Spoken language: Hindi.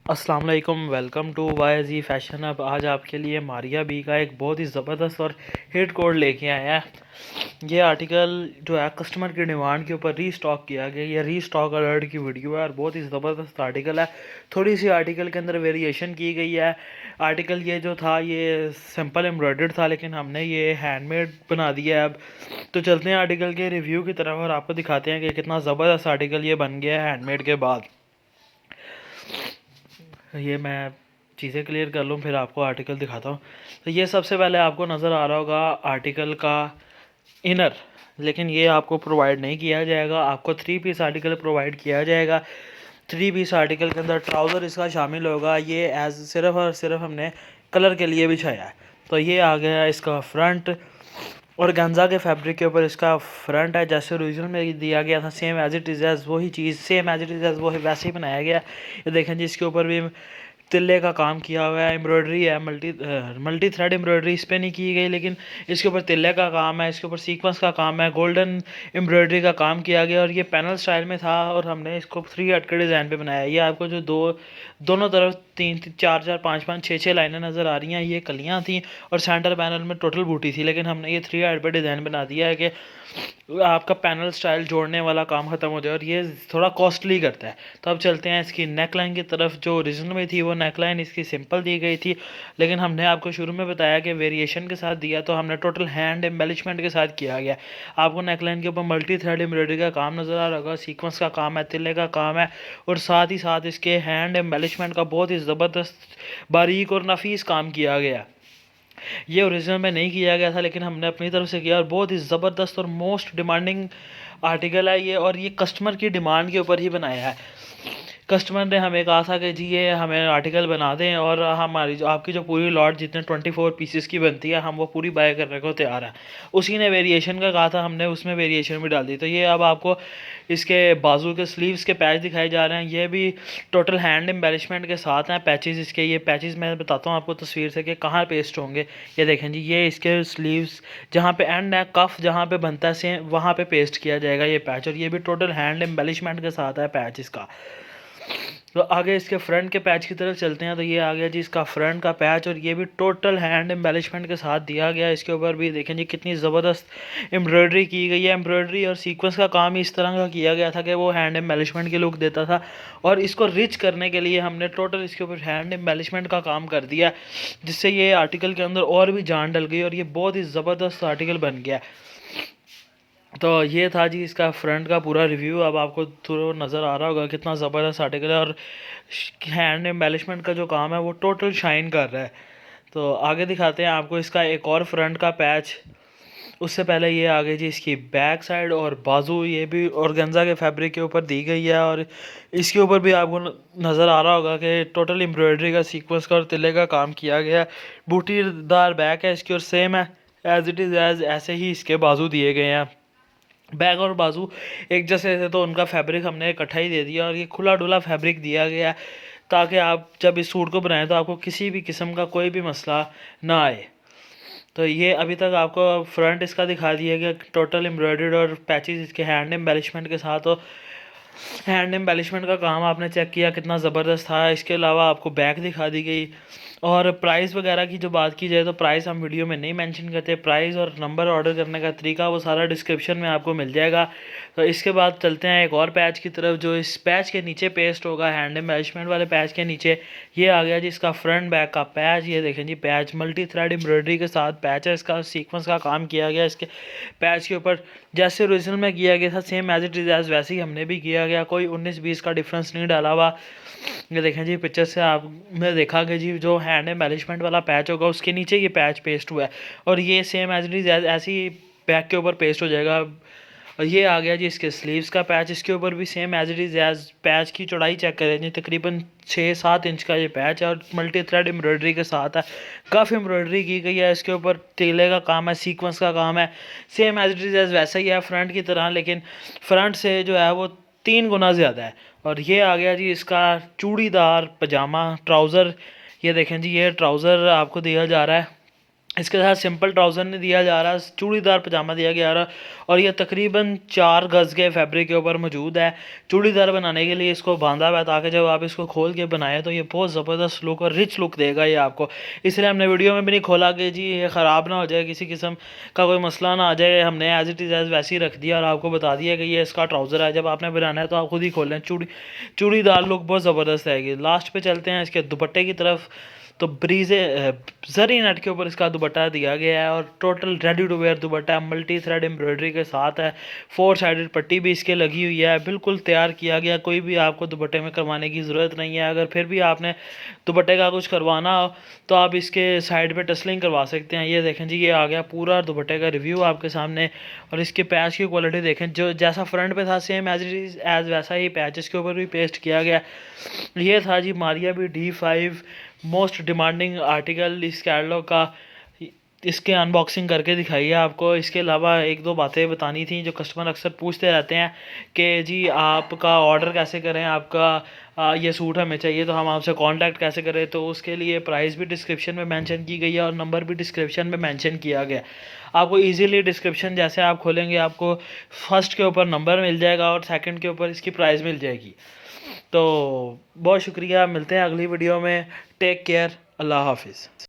अस्सलाम वालेकुम, वेलकम टू वाई फैशन। अब आज आपके लिए मारिया बी का एक बहुत ही ज़बरदस्त और हिट कोड लेके आया है। ये आर्टिकल जो है कस्टमर की डिमांड के ऊपर रीस्टॉक किया गया। ये रीस्टॉक अलर्ट की वीडियो है और बहुत ही ज़बरदस्त आर्टिकल है। थोड़ी सी आर्टिकल के अंदर वेरिएशन की गई है। आर्टिकल ये जो था ये सिंपल एम्ब्रॉयडर्ड था, लेकिन हमने ये हैंडमेड बना दिया है अब। तो चलते हैं आर्टिकल के रिव्यू की तरफ और आपको दिखाते हैं कि कितना ज़बरदस्त आर्टिकल ये बन गया है हैंडमेड के बाद। ये मैं चीज़ें क्लियर कर लूँ फिर आपको आर्टिकल दिखाता हूँ। तो ये सबसे पहले आपको नज़र आ रहा होगा आर्टिकल का इनर, लेकिन ये आपको प्रोवाइड नहीं किया जाएगा। आपको 3 पीस आर्टिकल प्रोवाइड किया जाएगा। 3 पीस आर्टिकल के अंदर ट्राउज़र इसका शामिल होगा। ये एज सिर्फ और सिर्फ हमने कलर के लिए बिछाया है। तो ये आ गया इसका फ्रंट और गंजा के फैब्रिक के ऊपर इसका फ्रंट है। जैसे ओरिजिनल में दिया गया था same as it is as वही चीज़, same as it is as वही वैसे ही बनाया गया। ये देखें जी, इसके ऊपर भी तिल्ले का काम किया हुआ है, एम्ब्रॉयडरी है, मल्टी थ्रेड एम्ब्रॉयडरी इस पर नहीं की गई, लेकिन इसके ऊपर तिल्ले का काम है, इसके ऊपर सीक्वेंस का काम है, गोल्डन एम्ब्रॉयडरी का काम किया गया। और ये पैनल स्टाइल में था और हमने इसको 3 हट के डिज़ाइन पे बनाया। ये आपको जो दोनों तरफ 3 4 4 5 5 6 6 लाइनें नज़र आ रही हैं, ये कलियाँ थी और सेंटर पैनल में टोटल बूटी थी, लेकिन हमने ये 3 हट पे डिज़ाइन बना दिया है कि आपका पैनल स्टाइल जोड़ने वाला काम ख़त्म हो जाए और ये थोड़ा कॉस्टली करता है। तो अब चलते हैं इसकी नेक लाइन की तरफ। जो ओरिजिनल में थी वो नेक लाइन इसकी सिंपल दी गई थी, लेकिन हमने आपको शुरू में बताया कि वेरिएशन के साथ दिया, तो हमने टोटल हैंड एम्बेलिशमेंट के साथ किया गया। आपको नेक लाइन के ऊपर मल्टी थ्रेड एम्ब्रॉयडरी का काम नज़र आ रहा होगा, सीक्वेंस का काम है, तिल्ले का काम है और साथ ही साथ इसके हैंड एम्बेलिशमेंट का बहुत ही ज़बरदस्त बारीक और नफीस काम किया गया। ये ओरिजिनल में नहीं किया गया था, लेकिन हमने अपनी तरफ से किया और बहुत ही ज़बरदस्त और मोस्ट डिमांडिंग आर्टिकल है ये। और ये कस्टमर की डिमांड के ऊपर ही बनाया है। कस्टमर ने हमें कहा था कि जी ये हमें आर्टिकल बना दें और हमारी जो आपकी जो पूरी लॉट जितने 24 पीसेस की बनती है हम वो पूरी बाय करने को तैयार हैं। उसी ने वेरिएशन का कहा था, हमने उसमें वेरिएशन भी डाल दी। तो ये अब आपको इसके बाजू के स्लीव्स के पैच दिखाए जा रहे हैं। ये भी टोटल हैंड एम्बेलिशमेंट के साथ हैं पैचेस इसके। ये पैचेस मैं बताता हूँ आपको तस्वीर से कि कहाँ पेस्ट होंगे। ये देखें जी, ये इसके स्लीव्स जहाँ पे एंड है, कफ जहाँ पे बनता है सेम वहाँ पे पेस्ट किया जाएगा ये पैच। और ये भी टोटल हैंड एम्बेलिशमेंट के साथ है पैच इसका। तो आगे इसके फ्रंट के पैच की तरफ चलते हैं। तो ये आ गया जी इसका फ्रंट का पैच और ये भी टोटल हैंड एम्बेलिशमेंट के साथ दिया गया। इसके ऊपर भी देखें जी कितनी ज़बरदस्त एम्ब्रॉयडरी की गई है। एम्ब्रॉयडरी और सीक्वेंस का काम इस तरह का किया गया था कि वो हैंड एम्बेलिशमेंट की लुक देता था, और इसको रिच करने के लिए हमने टोटल इसके ऊपर हैंड एम्बेलिशमेंट का काम कर दिया, जिससे ये आर्टिकल के अंदर और भी जान डल गई और ये बहुत ही ज़बरदस्त आर्टिकल बन गया। तो ये था जी इसका फ्रंट का पूरा रिव्यू। अब आपको थोड़ा नज़र आ रहा होगा कितना ज़बरदस्त आर्टिकल है और हैंड एम्बेलिशमेंट का जो काम है वो टोटल शाइन कर रहा है। तो आगे दिखाते हैं आपको इसका एक और फ्रंट का पैच। उससे पहले ये आ गई जी इसकी बैक साइड और बाजू, ये भी ऑर्गेन्जा के फैब्रिक के ऊपर दी गई है। और इसके ऊपर भी आपको नज़र आ रहा होगा कि टोटल एम्ब्रॉयडरी का सीक्वेंस का और तिल्ले का काम किया गया है। बूटीदार बैक है इसकी और सेम है एज इट इज़ एज ऐसे ही इसके बाजू दिए गए हैं। बैक और बाजू एक जैसे थे तो उनका फैब्रिक हमने इकट्ठा ही दे दिया और ये खुला डुला फैब्रिक दिया गया है, ताकि आप जब इस सूट को बनाएं तो आपको किसी भी किस्म का कोई भी मसला ना आए। तो ये अभी तक आपको फ्रंट इसका दिखा दिया गया टोटल एम्ब्रॉयडर्ड और पैचेस इसके हैंड एम्बेलिशमेंट के साथ। और हैंड एम्बेलिशमेंट का काम आपने चेक किया कितना ज़बरदस्त था। इसके अलावा आपको बैक दिखा दी गई। और प्राइस वगैरह की जो बात की जाए तो प्राइस हम वीडियो में नहीं मेंशन करते। प्राइस और नंबर ऑर्डर करने का तरीका वो सारा डिस्क्रिप्शन में आपको मिल जाएगा। तो इसके बाद चलते हैं एक और पैच की तरफ, जो इस पैच के नीचे पेस्ट होगा हैंड एम्बेलिशमेंट वाले पैच के नीचे। ये आ गया जी इसका फ्रंट बैक का पैच। ये देखें जी पैच मल्टी थ्रेड एम्ब्रॉयडरी के साथ पैच है, इसका सीक्वेंस का काम किया गया इसके पैच के ऊपर। जैसे ओरिजिनल में किया गया था same as it is as वैसे ही हमने भी किया गया, कोई 19-20 का डिफरेंस नहीं डाला हुआ। ये देखें जी पिक्चर से आपने देखा कि जी जो हैंड एम्बेलिशमेंट वाला पैच होगा उसके नीचे ये पैच पेस्ट हुआ है और ये सेम एज इट इज़ ऐसे ही बैक के ऊपर पेस्ट हो जाएगा। और ये आ गया जी इसके स्लीव्स का पैच। इसके ऊपर भी same as it is as patch की चौड़ाई चेक करें जी, तकरीबन 6-7 इंच का ये पैच है और मल्टी थ्रेड एम्ब्रॉयडरी के साथ है। काफ़ी एम्ब्रॉयडरी की गई है इसके ऊपर, तेले का काम है, सीक्वेंस का काम है, same as it is as वैसा ही है फ्रंट की तरह, लेकिन फ्रंट से जो है वो 3 गुना ज़्यादा है। और ये आ गया जी इसका चूड़ीदार पजामा ट्राउज़र। ये देखें जी ये ट्राउज़र आपको दिया जा रहा है इसके साथ सिंपल ट्राउज़र नहीं दिया जा रहा, चूड़ीदार पजामा दिया जा रहा और ये तकरीबन 4 गज़ के फैब्रिक के ऊपर मौजूद है। चूड़ीदार बनाने के लिए इसको बांधा हुआ है ताकि जब आप इसको खोल के बनाएं तो ये बहुत ज़बरदस्त लुक और रिच लुक देगा ये आपको। इसलिए हमने वीडियो में भी नहीं खोला कि जी ये ख़राब ना हो जाए, किसी किस्म का कोई मसला ना आ जाए। हमने एज़ इट इज़ एज़ वैसे ही रख दिया और आपको बता दिया कि ये इसका ट्राउज़र है। जब आपने बनाना है तो आप खुद ही खोल लें। चूड़ीदार लुक बहुत ज़बरदस्त आएगी। लास्ट पे चलते हैं इसके दुपट्टे की तरफ। तो ब्रीजे जरी नेट के ऊपर इसका दुपट्टा दिया गया है और total ready to wear dupatta है, मल्टी थ्रेड एम्ब्रॉयडरी के साथ है। 4 साइडेड पट्टी भी इसके लगी हुई है, बिल्कुल तैयार किया गया। कोई भी आपको दुपट्टे में करवाने की ज़रूरत नहीं है। अगर फिर भी आपने दुपट्टे का कुछ करवाना हो तो आप इसके साइड पे टसलिंग करवा सकते हैं। ये देखें जी, ये आ गया पूरा दुपट्टे का रिव्यू आपके सामने। और इसके पैच की क्वालिटी देखें, जो जैसा फ्रंट पे था सेम एज वैसा ही पैच इसके ऊपर भी पेस्ट किया गया। ये था जी Maria B D5 most demanding article इस कैटलॉग का। इसके अनबॉक्सिंग करके दिखाई है आपको। इसके अलावा एक दो बातें बतानी थी जो कस्टमर अक्सर पूछते रहते हैं कि जी आपका ऑर्डर कैसे करें, आपका ये सूट हमें चाहिए तो हम आपसे कांटेक्ट कैसे करें। तो उसके लिए प्राइस भी डिस्क्रिप्शन में मेंशन की गई है और नंबर भी डिस्क्रिप्शन में मेंशन किया गया। आपको इजीली डिस्क्रिप्शन जैसे आप खोलेंगे आपको फर्स्ट के ऊपर नंबर मिल जाएगा और सेकंड के ऊपर इसकी प्राइस मिल जाएगी। तो बहुत शुक्रिया, मिलते हैं अगली वीडियो में। टेक केयर, अल्लाह हाफिज़।